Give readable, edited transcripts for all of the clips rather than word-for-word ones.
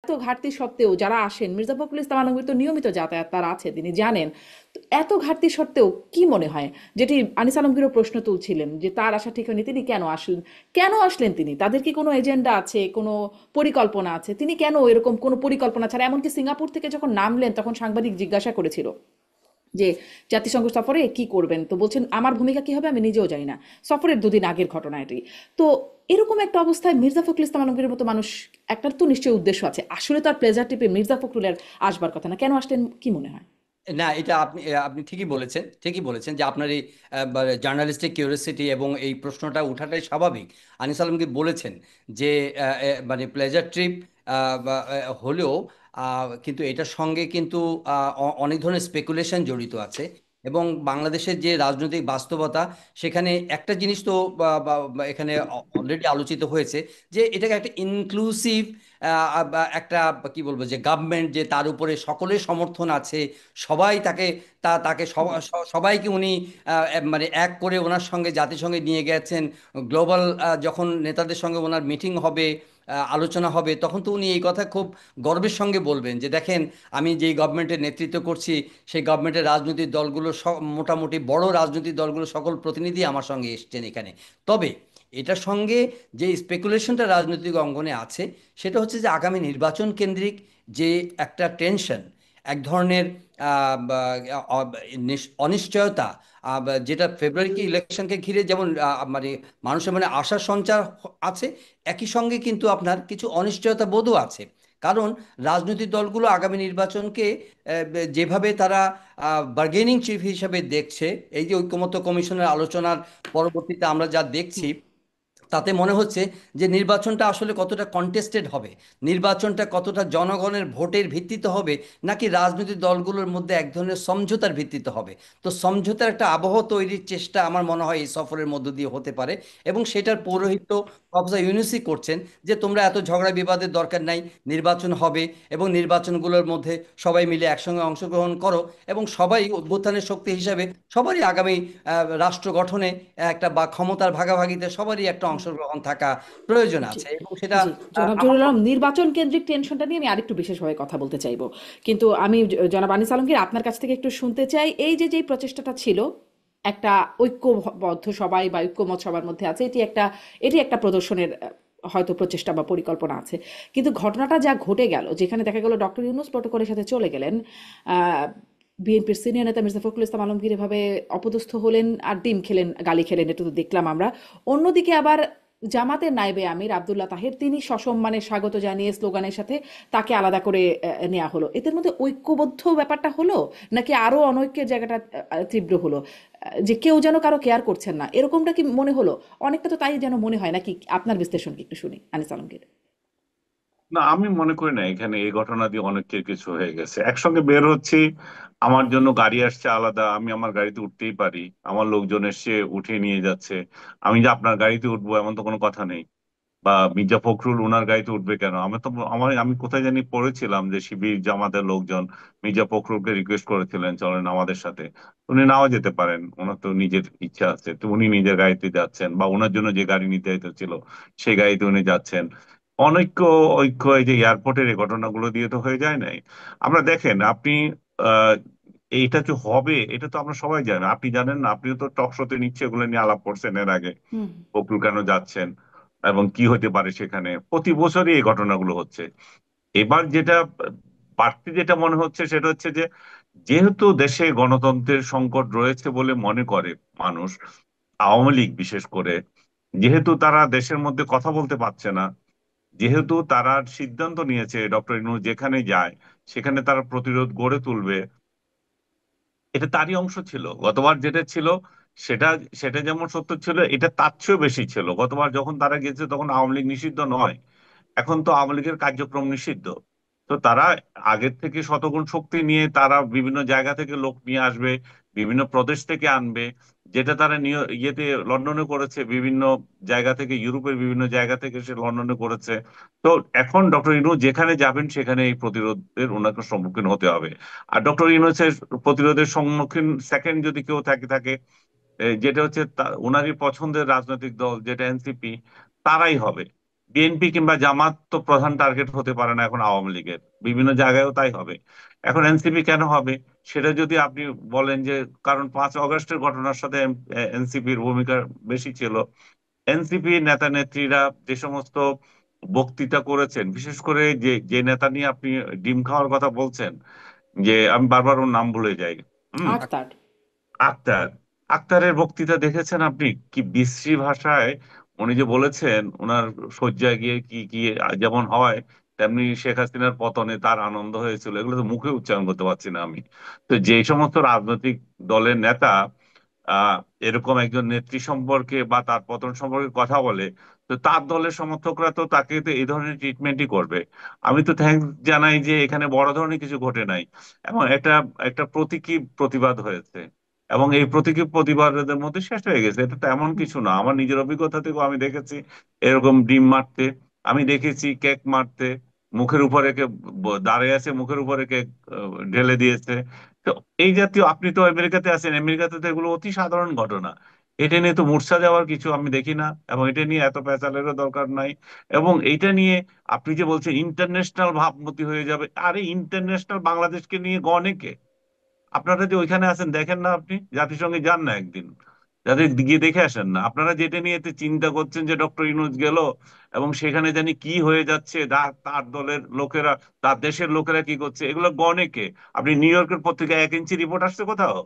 এত ঘাটতি সত্ত্বেও যারা আসেন, মির্জা ফখরুল ইসলাম আলমগীর তো নিয়মিত যাতায়াত তার আছে, তিনি জানেন। তো এত ঘাটতি সত্ত্বেও কি মনে হয়, যেটি আনিস আলমগীরও প্রশ্ন তুলছিলেন যে তার আসা ঠিক হয়নি, তিনি কেন আসলেন? কেন আসলেন তিনি? তাদের কি কোনো এজেন্ডা আছে, কোনো পরিকল্পনা আছে? তিনি কেন এরকম কোনো পরিকল্পনা ছাড়া, এমনকি সিঙ্গাপুর থেকে যখন নামলেন তখন সাংবাদিক জিজ্ঞাসা করেছিল যে জাতিসংঘ সফরে কি করবেন, তো বলছেন আমার ভূমিকা কি হবে আমি নিজেও জানি না। সফরের দুদিন আগের ঘটনা এটি। তো এরকম একটা অবস্থায় মির্জা ফখরুল ইসলাম আলমগীরের মতো মানুষ, একটা তো নিশ্চয়ই উদ্দেশ্য আছে, আসলে তো আর প্লেজার টিপে মির্জা ফখরুলের আসবার কথা না, কেন আসলেন কি মনে হয়? না, এটা আপনি আপনি ঠিকই বলেছেন যে আপনার এই জার্নালিস্টিক কিউরিওসিটি এবং এই প্রশ্নটা ওঠাটাই স্বাভাবিক। আনিস আলমগীর বলেছেন যে মানে প্লেজার ট্রিপ হলেও কিন্তু এটার সঙ্গে কিন্তু অনেক ধরনের স্পেকুলেশন জড়িত আছে। এবং বাংলাদেশের যে রাজনৈতিক বাস্তবতা, সেখানে একটা জিনিস তো এখানে অলরেডি আলোচিত হয়েছে, যে এটাকে একটা ইনক্লুসিভ একটা, কি বলবো, যে গভর্নমেন্ট, যে তার উপরে সকলের সমর্থন আছে, সবাই তাকে তাকে সবাইকে উনি মানে এক করে ওনার সঙ্গে জাতিসংঘে নিয়ে গেছেন। গ্লোবাল যখন নেতাদের সঙ্গে ওনার মিটিং হবে, আলোচনা হবে, তখন তো উনি এই কথা খুব গর্বের সঙ্গে বলবেন যে দেখেন, আমি যেই গভর্নমেন্টের নেতৃত্ব করছি, সেই গভর্নমেন্টের রাজনৈতিক দলগুলো মোটামুটি বড় রাজনৈতিক দলগুলো সকল প্রতিনিধি আমার সঙ্গে এসছেন এখানে। তবে এটার সঙ্গে যে স্পেকুলেশনটা রাজনৈতিক অঙ্গনে আছে, সেটা হচ্ছে যে আগামী নির্বাচন কেন্দ্রিক যে একটা টেনশন, এক ধরনের অনিশ্চয়তা, যেটা ফেব্রুয়ারিকে ইলেকশনকে ঘিরে যেমন মানে মানুষের মানে আশার সঞ্চার আছে, একই সঙ্গে কিন্তু আপনার কিছু অনিশ্চয়তা বোধও আছে। কারণ রাজনৈতিক দলগুলো আগামী নির্বাচনকে যেভাবে তারা বার্গেনিং চিফ হিসেবে দেখছে, এই যে ঐকমত্য কমিশনের আলোচনার পরবর্তীতে আমরা যা দেখছি, তাতে মনে হচ্ছে যে নির্বাচনটা আসলে কতটা কন্টেস্টেড হবে, নির্বাচনটা কতটা জনগণের ভোটের ভিত্তিতে হবে, নাকি রাজনৈতিক দলগুলোর মধ্যে এক ধরনের সমঝোতার ভিত্তিতে হবে। তো সমঝোতার একটা আবহ তৈরির চেষ্টা আমার মনে হয় এই সফরের মধ্য দিয়ে হতে পারে। এবং সেটার জি, পৌরোহিত্য প্রফেসর ইউনূসই করছেন, যে তোমরা এত ঝগড়া বিবাদের দরকার নাই, নির্বাচন হবে এবং নির্বাচনগুলোর মধ্যে সবাই মিলে একসঙ্গে অংশগ্রহণ করো, এবং সবাই অভ্যুত্থানের শক্তি হিসাবে সবারই আগামী রাষ্ট্র গঠনে একটা বা ক্ষমতার ভাগাভাগিতে সবারই একটা অংশগ্রহণ থাকা প্রয়োজন জি, আছে। এবং সেটা জি। জনাব আমার জহুরুল আলম, নির্বাচন কেন্দ্রিক টেনশনটা নিয়ে আমি আরেকটু বিশেষভাবে কথা বলতে চাইবো। কিন্তু আমি জনাব আনিস আলমগীর আপনার কাছ থেকে একটু শুনতে চাই, এই যে যেই প্রচেষ্টাটা ছিল, একটা ঐক্যবদ্ধ সবাই বা ঐক্যমত সবার মধ্যে আছে, এটি একটা প্রদর্শনের হয়তো প্রচেষ্টা বা পরিকল্পনা আছে। কিন্তু ঘটনাটা যা ঘটে গেল, যেখানে দেখা গেল ডক্টর ইউনূস প্রটোকলের সাথে চলে গেলেন, বিএনপির সিনিয়র নেতা মির্জা ফখরুল ইসলাম আলমগীর এভাবে অপদস্থ হলেন আর ডিম খেলেন, গালি খেলেন, এটা তো দেখলাম আমরা। অন্যদিকে আবার জামাতের নায়েবে আমির আব্দুল্লাহ তাহের, তিনি সসম্মানে স্বাগত জানিয়ে স্লোগানের সাথে তাকে আলাদা করে নেওয়া হলো। এদের মধ্যে ঐক্যবদ্ধ ব্যাপারটা হলো, নাকি আরো অনৈক্যের জায়গাটা তীব্র হলো? যে কেউ যেন কারো কেয়ার করছেন না, এরকমটা কি মনে হলো? অনেকটা তো তাই যেন মনে হয়, নাকি? আপনার বিশ্লেষণ কি একটু শুনি আনিস আলমগীর। না, আমি মনে করি না এখানে এই ঘটনা দিয়ে অনেকের কিছু হয়ে গেছে। একসঙ্গে বের হচ্ছি, আমার জন্য গাড়ি আসছে আলাদা, আমি আমার গাড়িতে উঠতেই পারি, আমার লোকজন এসে উঠিয়ে নিয়ে যাচ্ছে। আমি যে আপনার গাড়িতে উঠবো এমন তো কোনো কথা নেই। বা মির্জা ফখরুল ওনার গাড়িতে উঠবে কেন? আমি কোথায় জানি পড়েছিলাম যে শিবির জামাতের লোকজন মির্জা ফখরুলকে রিকোয়েস্ট করেছিলেন চলেন আমাদের সাথে। উনি নাও যেতে পারেন, ওনার তো নিজের ইচ্ছা আছে, তো উনি নিজের গাড়িতে যাচ্ছেন, বা ওনার জন্য যে গাড়ি নির্ধারিত ছিল সেই গাড়িতে উনি যাচ্ছেন। অনৈক্য, ঐক্য এই যে এয়ারপোর্টের এই ঘটনাগুলো দিয়ে তো হয়ে যায় নাই। আমরা দেখেন, আপনি আহ এইটা যে হবে এটা তো আমরা সবাই জানি। আপনি জানেন না? আপনিও তো টক শোতে নিচ্ছে এগুলো নিয়ে আলাপ করছেন এর আগে, হুম। ফখরুল কেন যাচ্ছেন এবং কি হতে পারে সেখানে। প্রতি বছরই এই ঘটনাগুলো হচ্ছে। এবার যেটা বাড়তি যেটা মনে হচ্ছে সেটা হচ্ছে যে, যেহেতু দেশে গণতন্ত্রের সংকট রয়েছে বলে মনে করে মানুষ, আওয়ামী লীগ বিশেষ করে, যেহেতু তারা দেশের মধ্যে কথা বলতে পারছে না, যেহেতু তারা সিদ্ধান্ত নিয়েছে ডক্টর ইউনূস যেখানে যায় সেখানে তারা প্রতিরোধ গড়ে তুলবে, এটা তারই অংশ ছিল। গতবার যেটা ছিল সেটা সেটা যেমন সত্য ছিল, এটা তার চেয়েও বেশি ছিল। গতবার যখন তারা গেছে তখন আওয়ামী লীগ নিষিদ্ধ নয়, এখন তো আওয়ামী লীগের কার্যক্রম নিষিদ্ধ। তো তারা আগের থেকে শতগুণ শক্তি নিয়ে তারা বিভিন্ন জায়গা থেকে লোক নিয়ে আসবে, বিভিন্ন প্রদেশ থেকে আনবে, যেটা তারা ইয়েতে লন্ডনে করেছে, বিভিন্ন জায়গা থেকে, ইউরোপের বিভিন্ন জায়গা থেকে সে লন্ডনে করেছে। তো এখন ডক্টর ইনু যেখানে যাবেন সেখানে এই প্রতিরোধের ওনাকে সম্মুখীন হতে হবে। আর ডক্টর ইউনূসের প্রতিরোধের সম্মুখীন সেকেন্ড যদি কেউ থাকে থাকে, যেটা হচ্ছে ওনারই পছন্দের রাজনৈতিক দল যেটা এনসিপি, তারাই হবে। বিএনপি কিংবা জামাত তো প্রধান টার্গেট হতে পারে না এখন আওয়ামী লীগের, বিভিন্ন জায়গায়ও তাই হবে। এখন এনসিপি কেন হবে সেটা যদি আপনি বলেন যে কারণ 5 আগস্টের ঘটনার সাথে এনসিপির ভূমিকা বেশি ছিল। এনসিপি নেতা নেত্রীরা যে সমস্ত বক্তৃতা করেছেন, বিশেষ করে যে যে নেতা নিয়ে আপনি ডিম খাওয়ার কথা বলছেন, যে আমি বারবার ওর নাম ভুলে যাই, হুম, আক্তার। আক্তার। আক্তারের বক্তৃতা দেখেছেন আপনি? কি বিশ্রী ভাষায় উনি যে বলেছেন ওনার শয্যায় গিয়ে কি কি যেমন হয় তেমনি শেখ হাসিনার পতনে তার আনন্দ হয়েছিল, এগুলো তো মুখে উচ্চারণ করতে পারছি না আমি। তো যে সমস্ত রাজনৈতিক দলের নেতা আহ এরকম একজন নেত্রী সম্পর্কে বা তার পতন সম্পর্কে কথা বলে, তো তার দলের সমর্থকরা তো তাকে তো এই ধরনের ট্রিটমেন্টই করবে। আমি তো থ্যাঙ্কস জানাই যে এখানে বড় ধরনের কিছু ঘটে নাই, এবং একটা একটা প্রতীকী প্রতিবাদ হয়েছে, এবং এই প্রতীকী প্রতিবাদের মধ্যে শেষ হয়ে গেছে। এটা তেমন কিছু না, আমার নিজের অভিজ্ঞতা থেকেও আমি দেখেছি এরকম ডিম মারতে, আমি দেখেছি কেক মারতে, মুখের উপরে কেক দাঁড়িয়ে আছে, মুখের উপরে কেক ঢেলে দিয়েছে। তো এই জাতীয়, আপনি তো আমেরিকাতে আছেন, আমেরিকাতে তো এগুলো অতি সাধারণ ঘটনা। এটা নিয়ে তো মূর্ছা যাওয়ার কিছু আমি দেখি না, এবং এটা নিয়ে এত পেঁচালেরও দরকার নাই। এবং এইটা নিয়ে আপনি যে বলছেন ইন্টারন্যাশনাল ভাবমূর্তি হয়ে যাবে, আরে ইন্টারন্যাশনাল বাংলাদেশকে নিয়ে গণেকে, আপনারা যে ওইখানে আছেন দেখেন না, আপনি জাতিসংঘে যান না একদিন, যাদের গিয়ে দেখে আসেন না? আপনারা যেটা নিয়ে এতে চিন্তা করছেন যে ডক্টর ইউনূস গেল এবং সেখানে জানি কি হয়ে যাচ্ছে, তার দলের লোকেরা, তার দেশের লোকেরা কি করছে, এগুলো গণেকে। আপনি নিউ ইয়র্কের পত্রিকায় 1 ইঞ্চি রিপোর্ট আসছে কোথাও,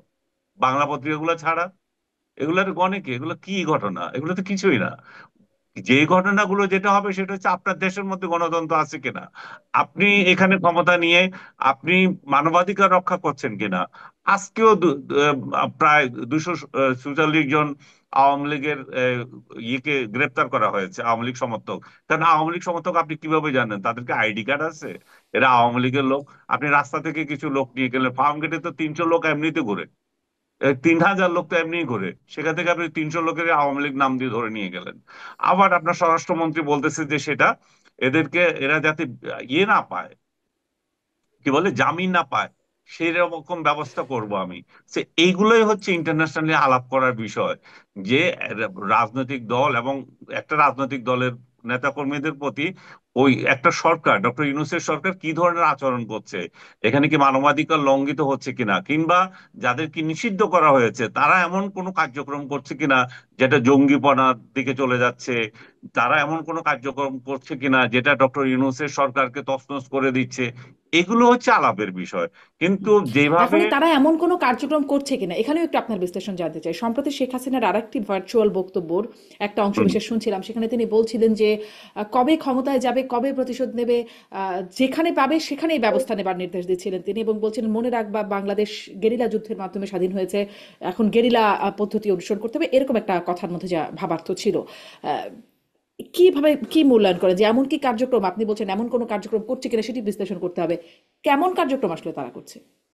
বাংলা পত্রিকাগুলো ছাড়া? এগুলোর গণেকে, এগুলো কি ঘটনা? এগুলো তো কিছুই না। যে ঘটনাগুলো যেটা হবে সেটা হচ্ছে আপনার দেশের মধ্যে গণতন্ত্র আছে কিনা, আপনি এখানে ক্ষমতা নিয়ে আপনি মানবাধিকার রক্ষা করছেন কিনা। আজকেও প্রায় 246 জন আওয়ামী লীগের ইয়েকে গ্রেপ্তার করা হয়েছে, আওয়ামী লীগ সমর্থক। কারণ আওয়ামী লীগ সমর্থক আপনি কিভাবে জানেন? তাদেরকে আইডি কার্ড আছে, এরা আওয়ামী লীগের লোক। আপনি রাস্তা থেকে কিছু লোক নিয়ে গেলেন, ফার্ম গেটে তো 300 লোক এমনিতে ঘুরে, 3000 লোক তো এমনি করে, সেখান থেকে আপনি 300 লোকের আওয়ামী লীগ নাম দিয়ে ধরে নিয়ে গেলেন। আবার আপনার স্বরাষ্ট্রমন্ত্রী বলতেছে যে সেটা এদেরকে, এরা যাতে ইয়ে না পায়, কি বলে, জামিন না পায়, সেই রকম ব্যবস্থা করব আমি। সে এইগুলোই হচ্ছে ইন্টারন্যাশনালি আলাপ করার বিষয়, যে রাজনৈতিক দল এবং একটা রাজনৈতিক দলের নেতাকর্মীদের প্রতি ওই একটা সরকার, ডক্টর ইউনূসের সরকার কি ধরনের আচরণ করছে, এখানে কি মানবাধিকার লঙ্ঘিত হচ্ছে কিনা, কিংবা যাদেরকে নিষিদ্ধ করা হয়েছে তারা এমন কোনো কার্যক্রম করছে কিনা যেটা জঙ্গিপনার দিকে চলে যাচ্ছে, তারা এমন কোনো কার্যক্রম করছে কিনা যেটা ডক্টর ইউনূসের সরকারকে তছনছ করে দিচ্ছে। এগুলো হচ্ছে আলাপের বিষয়। কিন্তু যেভাবে, তাহলে তারা এমন কোনো কার্যক্রম করছে কিনা এখানেও একটু আপনার বিশ্লেষণ জানতে চাই। সম্প্রতি শেখ হাসিনার আরেকটি ভার্চুয়াল বক্তব্যর একটা অংশ হুম, বিশেষ শুনছিলাম, সেখানে তিনি বলছিলেন যে কবে ক্ষমতায় যাবে, কবে প্রতিশোধ নেবে, যেখানে পাবে সেখানেই ব্যবস্থা নেবার নির্দেশ দিচ্ছিলেন তিনি, এবং বলছিলেন মনে রাখবা বাংলাদেশ গেরিলা যুদ্ধের মাধ্যমে স্বাধীন হয়েছে, এখন গেরিলা পদ্ধতি অনুসরণ করতে হবে, এরকম একটা কথার মধ্যে যা ভাবার্থ ছিল। আহ, কিভাবে কি মূল্যায়ন করেন যে এমন কি কার্যক্রম, আপনি বলছেন এমন কোনো কার্যক্রম করছে কিনা সেটি বিশ্লেষণ করতে হবে, কেমন কার্যক্রম আসলে তারা করছে?